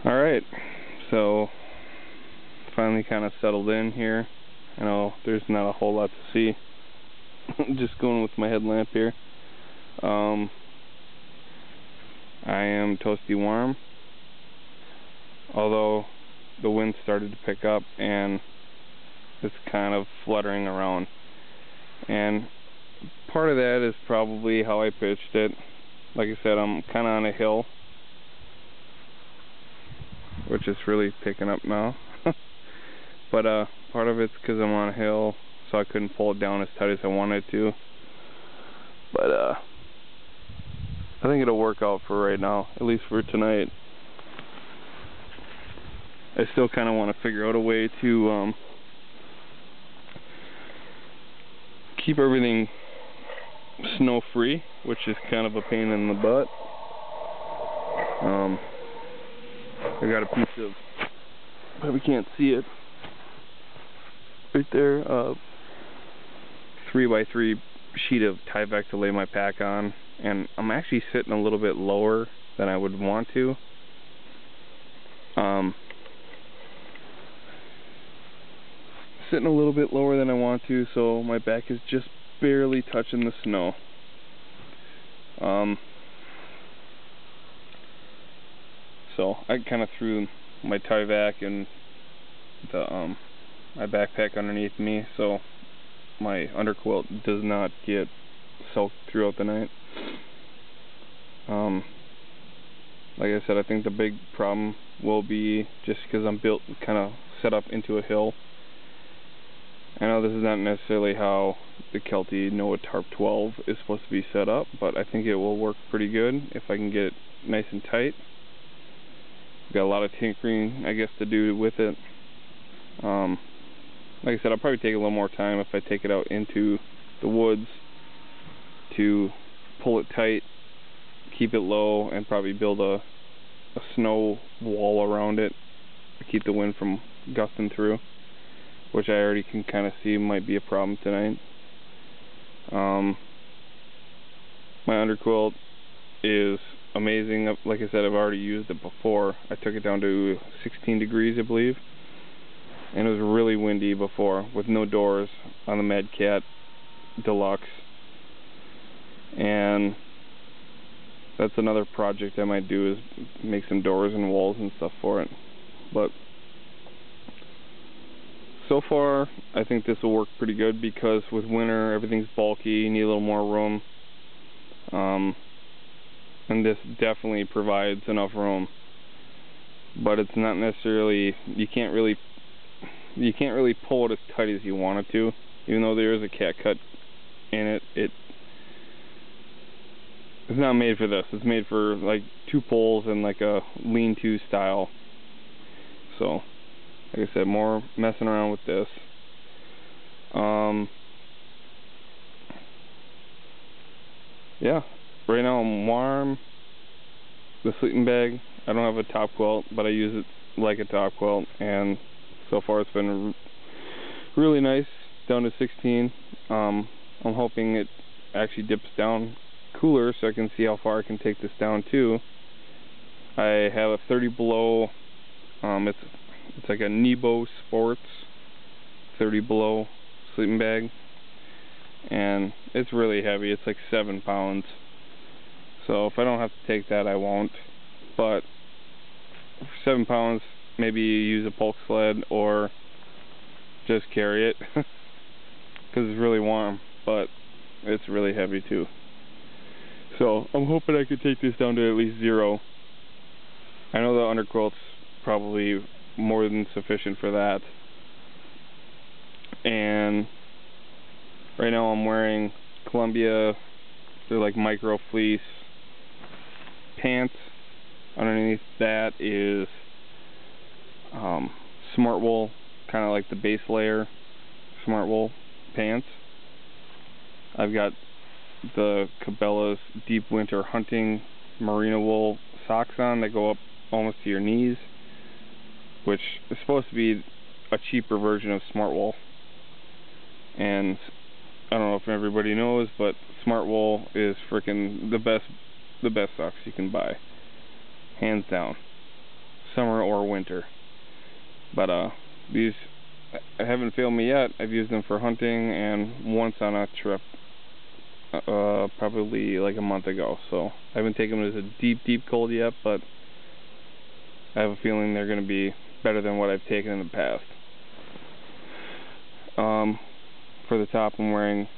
Alright, so finally kind of settled in here. I know there's not a whole lot to see. Just going with my headlamp here. I am toasty warm, although the wind started to pick up and it's kind of fluttering around. And part of that is probably how I pitched it. Like I said, I'm kind of on a hill, which is really picking up now. But part of it's because I'm on a hill, so I couldn't pull it down as tight as I wanted to. But I think it'll work out for right now, at least for tonight. I still kind of want to figure out a way to keep everything snow-free, which is kind of a pain in the butt. I got a piece of, probably can't see it, right there, 3x3 sheet of Tyvek to lay my pack on, and I'm actually sitting a little bit lower than I would want to. Sitting a little bit lower than I want to, so my back is just barely touching the snow. So I kind of threw my Tyvek and the my backpack underneath me, so my underquilt does not get soaked throughout the night. Like I said, I think the big problem will be just because I'm built kind of set up into a hill. I know this is not necessarily how the Kelty NOAA Tarp 12 is supposed to be set up, but I think it will work pretty good if I can get it nice and tight. Got a lot of tinkering, I guess, to do with it. Like I said, I'll probably take a little more time if I take it out into the woods to pull it tight, keep it low, and probably build a snow wall around it to keep the wind from gusting through, which I already can kind of see might be a problem tonight. My underquilt is amazing. Like I said, I've already used it before. I took it down to 16 degrees, I believe, and it was really windy before with no doors on the Mad Cat Deluxe. And that's another project I might do, is make some doors and walls and stuff for it. But so far, I think this will work pretty good, because with winter, everything's bulky, you need a little more room. And this definitely provides enough room. But it's not necessarily, you can't really pull it as tight as you want it to. Even though there is a cat cut in it, it's not made for this. It's made for like 2 poles and like a lean-to style. So, like I said, more messing around with this. Yeah, right now I'm warm. The sleeping bag, I don't have a top quilt, but I use it like a top quilt, and so far it's been really nice, down to 16. I'm hoping it actually dips down cooler so I can see how far I can take this down to. I have a 30 below, it's like a Nebo Sports 30 below sleeping bag, and it's really heavy. It's like 7 pounds. So if I don't have to take that, I won't. But for 7 pounds, maybe use a bulk sled or just carry it, because it's really warm, but it's really heavy too. So I'm hoping I could take this down to at least 0. I know the underquilt's probably more than sufficient for that. And right now I'm wearing Columbia, they're like micro fleece pants. Underneath that is smart wool, kind of like the base layer smart wool pants. I've got the Cabela's Deep Winter Hunting merino wool socks on that go up almost to your knees, which is supposed to be a cheaper version of smart wool. And I don't know if everybody knows, but smart wool is freaking the best socks you can buy, hands down. summer or winter. But these haven't failed me yet. I've used them for hunting and once on a trip, probably like a month ago. So I haven't taken them as a deep cold yet, but I have a feeling they're going to be better than what I've taken in the past. For the top, I'm wearing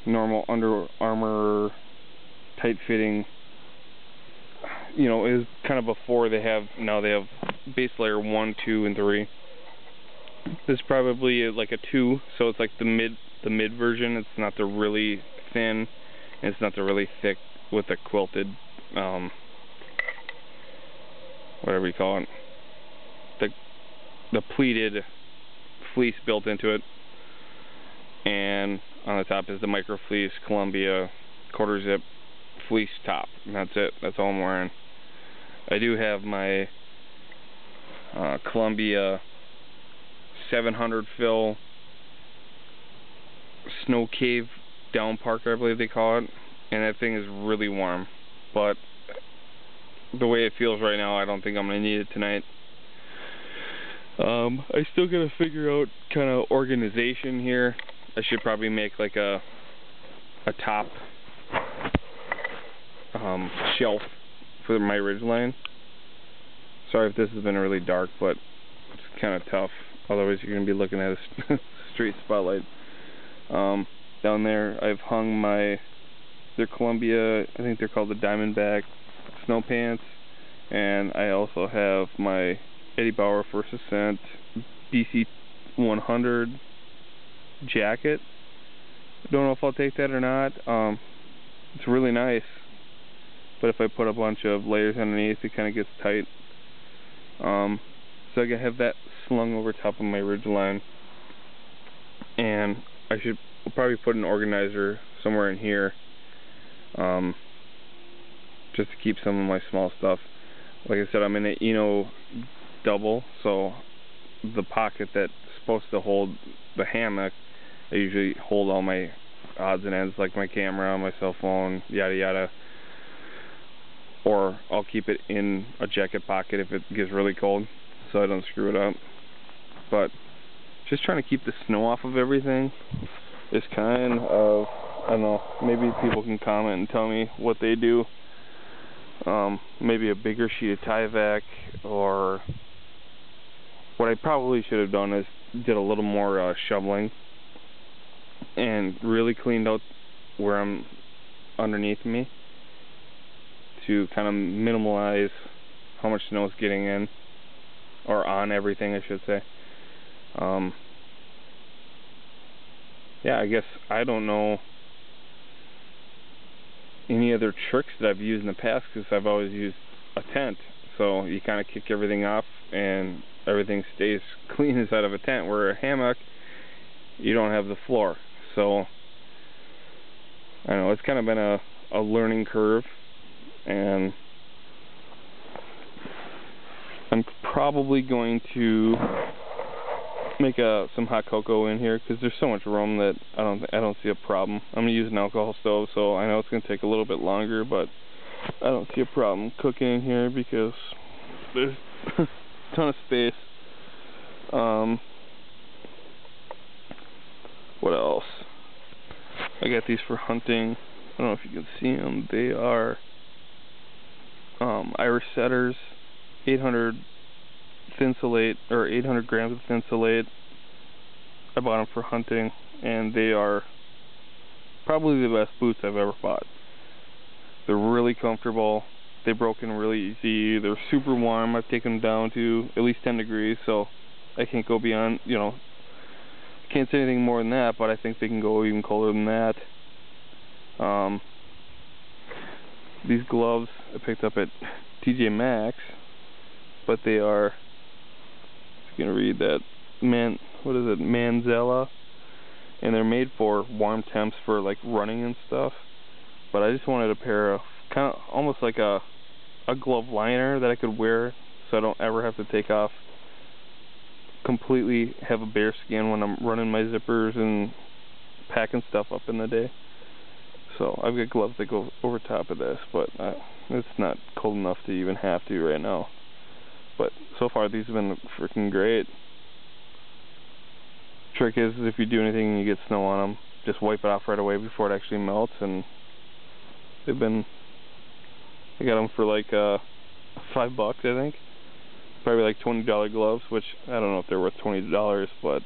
normal Under Armour tight-fitting. You know, it was kind of before now they have base layer 1, 2, and 3. This is probably like a 2, so it's like the mid version. It's not the really thin, and it's not the really thick with the quilted, whatever you call it, the pleated fleece built into it. And on the top is the micro fleece Columbia quarter zip fleece top, and that's it. That's all I'm wearing. I do have my Columbia 700 fill snow cave down parker, I believe they call it, and that thing is really warm, but the way it feels right now, I don't think I'm going to need it tonight. I still got to figure out kind of organization here. I should probably make like a top shelf for my ridgeline. Sorry if this has been really dark, but it's kind of tough. Otherwise you're going to be looking at a straight spotlight. Down there I've hung their Columbia, I think they're called the Diamondback snow pants, and I also have my Eddie Bauer First Ascent BC 100 jacket. Don't know if I'll take that or not. It's really nice, but if I put a bunch of layers underneath, it kind of gets tight. So I can have that slung over top of my ridgeline, and I should probably put an organizer somewhere in here, just to keep some of my small stuff. Like I said, I'm in an ENO double, so the pocket that's supposed to hold the hammock, I usually hold all my odds and ends, like my camera, my cell phone, yada yada. Or I'll keep it in a jacket pocket if it gets really cold, so I don't screw it up. But just trying to keep the snow off of everything is kind of, I don't know, maybe people can comment and tell me what they do. Maybe a bigger sheet of Tyvek, or what I probably should have done is did a little more shoveling and really cleaned out where I'm underneath me to kind of minimize how much snow is getting in, or on everything, I should say. Yeah, I guess I don't know any other tricks that I've used in the past, because I've always used a tent. So you kind of kick everything off and everything stays clean inside of a tent, where a hammock, you don't have the floor. So I don't know, it's kind of been a learning curve, and I'm probably going to make some hot cocoa in here, because there's so much room that I don't see a problem. I'm going to use an alcohol stove, so I know it's going to take a little bit longer, but I don't see a problem cooking in here because there's a ton of space. What else? I got these for hunting. I don't know if you can see them. They are Irish setters, 800 thinsulate, or 800 grams of thinsulate. I bought them for hunting, and they are probably the best boots I've ever bought. They're really comfortable. They broke in really easy. They're super warm. I've taken them down to at least 10 degrees, so I can't go beyond, can't say anything more than that, but I think they can go even colder than that. These gloves I picked up at TJ Maxx, but they are, I'm going to read that, Manzella, and they're made for warm temps for like running and stuff. But I just wanted a pair of kind of almost like a glove liner that I could wear, so I don't ever have to take off, completely have a bare skin when I'm running my zippers and packing stuff up in the day. So I've got gloves that go over top of this, but it's not cold enough to even have to right now. But so far these have been freaking great. Trick is if you do anything and you get snow on them, just wipe it off right away before it actually melts. And they've been, I got them for like $5, I think. Probably like $20 gloves, which I don't know if they're worth $20, but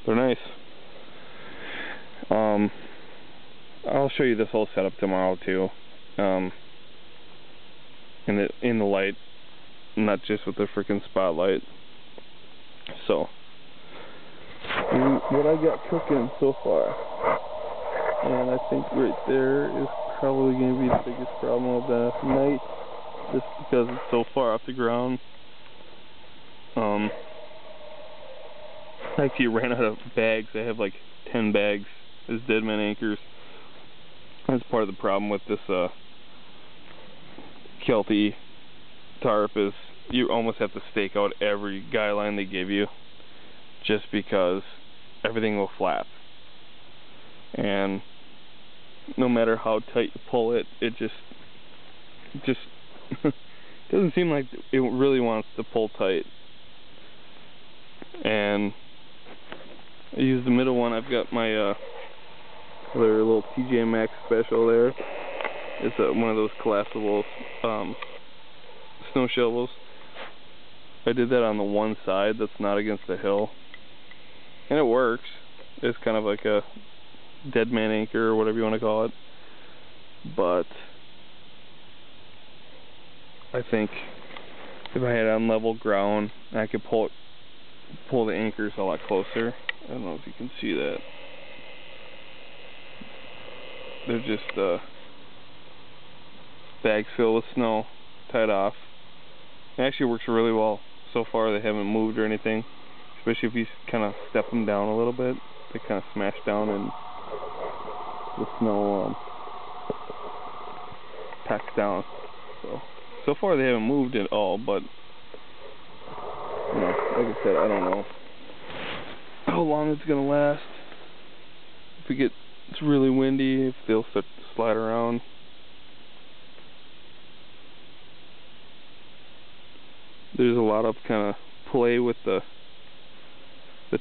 they're nice. I'll show you this whole setup tomorrow too. In the light, not just with the freaking spotlight. So, what I got cooking so far, and I think right there is probably going to be the biggest problem of the night, just because it's so far off the ground. I actually ran out of bags. I have like 10 bags as dead man anchors. That's part of the problem with this Kelty tarp, is you almost have to stake out every guy line they give you, just because everything will flap. And no matter how tight you pull it, it just doesn't seem like it really wants to pull tight. And I use the middle one. I've got my other little TJ Maxx special there. It's one of those collapsible snow shovels. I did that on the one side that's not against the hill, and it works. It's kind of like a dead man anchor or whatever you want to call it. But I think if I had it on level ground, I could pull the anchors a lot closer. I don't know if you can see that. They're just bags filled with snow, tied off. It actually works really well. So far they haven't moved or anything, especially if you kind of step them down a little bit. They kind of smash down and the snow packs down. So far they haven't moved at all, but you know, like I said, I don't know how long it's gonna last. If it's really windy, if they'll start to slide around. There's a lot of kind of play with the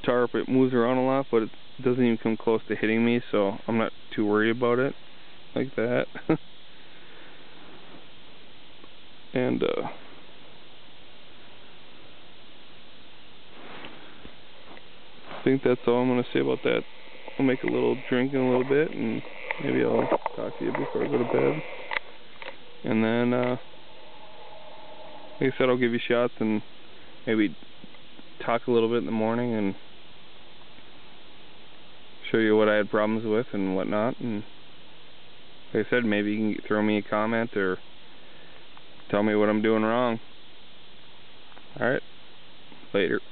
tarp. It moves around a lot, but it doesn't even come close to hitting me, so I'm not too worried about it like that. And I think that's all I'm going to say about that. I'll make a little drink in a little bit, and maybe I'll talk to you before I go to bed. And then, like I said, I'll give you shots and maybe talk a little bit in the morning and show you what I had problems with and whatnot. And like I said, maybe you can throw me a comment or tell me what I'm doing wrong. Alright, later.